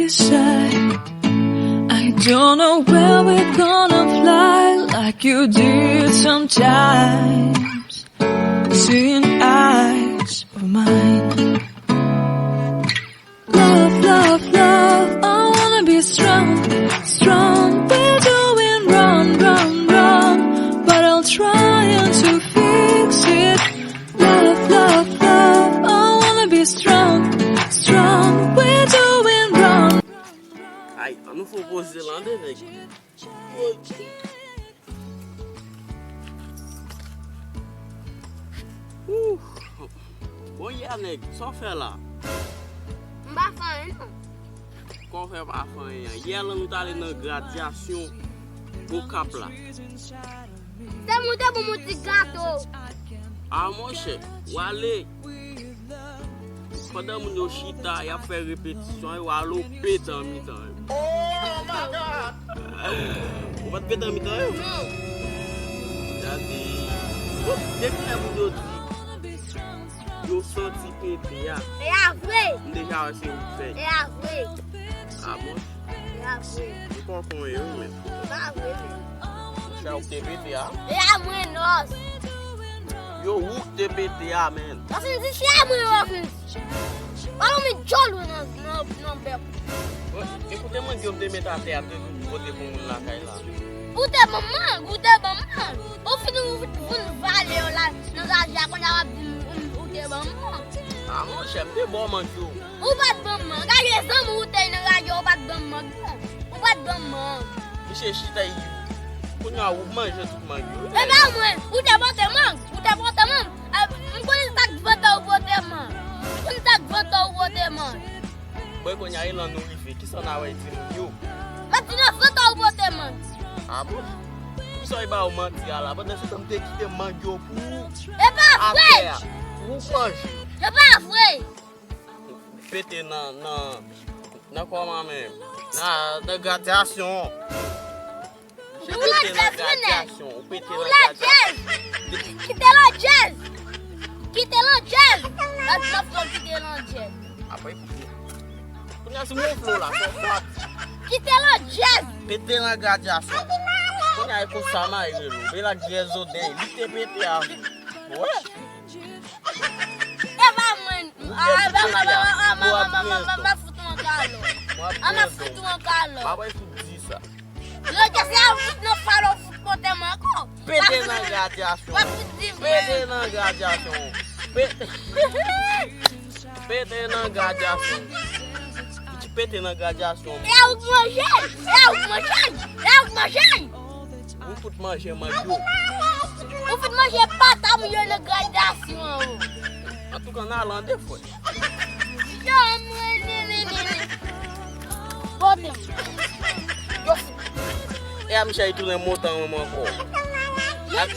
say, I don't know where we're gonna fly like you did sometimes, seeing eyes of mine. Love, love, love, I wanna be strong, strong. We're doing wrong, wrong, wrong, but I'll try to fix it. Love, love, love, I wanna be strong, strong. We're doing wrong. Ai, eu não vou poser lá, né, velho? Olha, nego, só fé lá. Não vai fazer, não. Qual foi a farinha? E ela não tá ali na gradiação do cap lá. Tem muito de gato. Ah, moche, o Ale. Quando eu chita e a faire répétition, eu alo peta en mi-temps. Oh my God! On va te péter en mi-temps? Non. Gade. Depuis la vidéo, eu senti péter. É a vrai. Déjà, c'est où fait. É a vrai. Ah, bon? É a vrai. Je pense qu'on est où, mais. É a vrai. Je suis au PTA. É a vrai, nossa. Yo, où de PTA, man? Nossa, não existe a vrai, nossa. Olha me jolo não bebo. Écoutez, moi, je vais mettre à terre pour côté pour la caille là. Gute mamãe. O filho valeu lá nos ajá quando ela gute mamãe. Ah, mon cher, c'est bon, man, tu. O bat mamãe, gaguezamos o tem na gajo o bat mamãe. O bat mamãe. Monsieur chita aí. Quando eu manjo tudo manjo. É não, mãe. O te bota mãe. Quando tá bota o bote mãe. Quando tá bota o bote mãe. Boy, quando eu lá no riff, que só na vai ter no Mas tu não bota o bote mãe. Ah, bon? Só ir para o mantia lá, mas nós estamos ter que ter manjo pour. É pra frente. Pour manjo. É pra frente. Péter na comment même? Na gradiation. Ou la jazz, gradiation. Péter Ou na la gradiation. jazz. Quitte la jazz. Là, tu vas faire quitter la jazz. Après, quando eu mon flow là, só forte. Quitte la jazz. Péter na gradiation. Quando eu com ça na ele, pela glezo dele, ele te péter a. Ouais. É pra mãe. Vai foutre mon calo. Vai foutre mon calo. Papai tu diz ça. Eu já sei não falou bote manco. Péter na gradiation. Péter na gradiation. Péter na gradiation. Tu péter na gradiation. É alguma gente. Vous pouvez manger manjo. O filho manger pata mulher na gradação. En tout cas, na Hollande foi. Bote. E a Michelle tu nem monta um manco. Viens me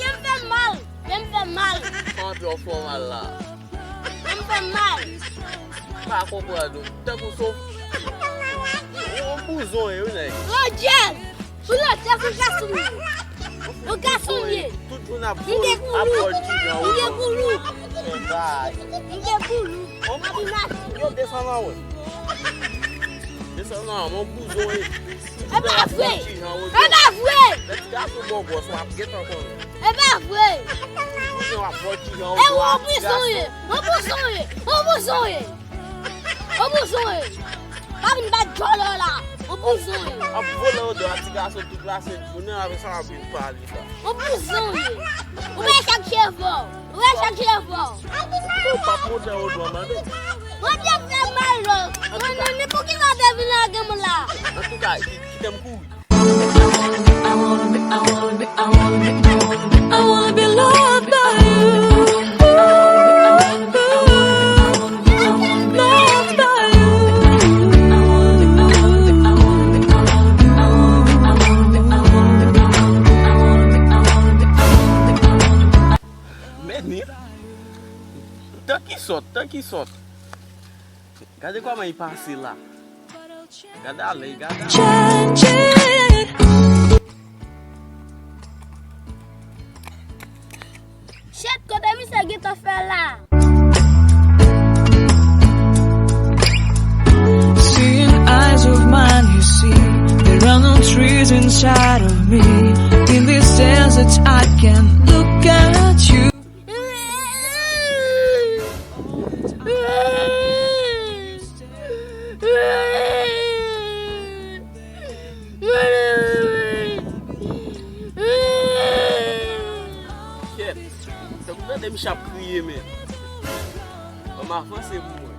faire mal. Quand tu as fait mal là. Viens me faire mal. Pas comprendre. T'as qu'on sauve. On bouson eu, né? O jazz. O garçonnier. Tudo na boca. Ninguém A portinha. Ninguém pulu. Vai. Ninguém pulu. Eu desço lá, ué. Desço lá, um bouson aí. É pra frente. É pra frente. Let's go to go, boss. Uma gueta com. É pra frente. Você uma portinha. É o bouson. Vai me dar jolo lá. O bouson. A bola do atigaço do classe de não é só abrir para ali. O bouson. O é chaque chevaux. O papo é o do amado. Onde é que é mais? Não por que não deve na gama lá? En tout cas, que tem cu. I wanna be loved by you. Loved by you. Menino. Tá aqui só. Cadê como aí passe lá? Cadê a lei? Cadê a lei? Chet, quando eu me segui, tô lá. Seeing eyes of inside of me. In this desert I can look at you.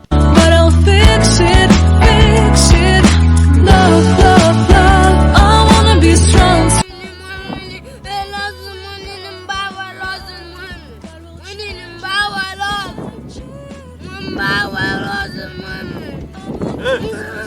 But I'll fix it, love, love, love, I wanna be strong. Hey!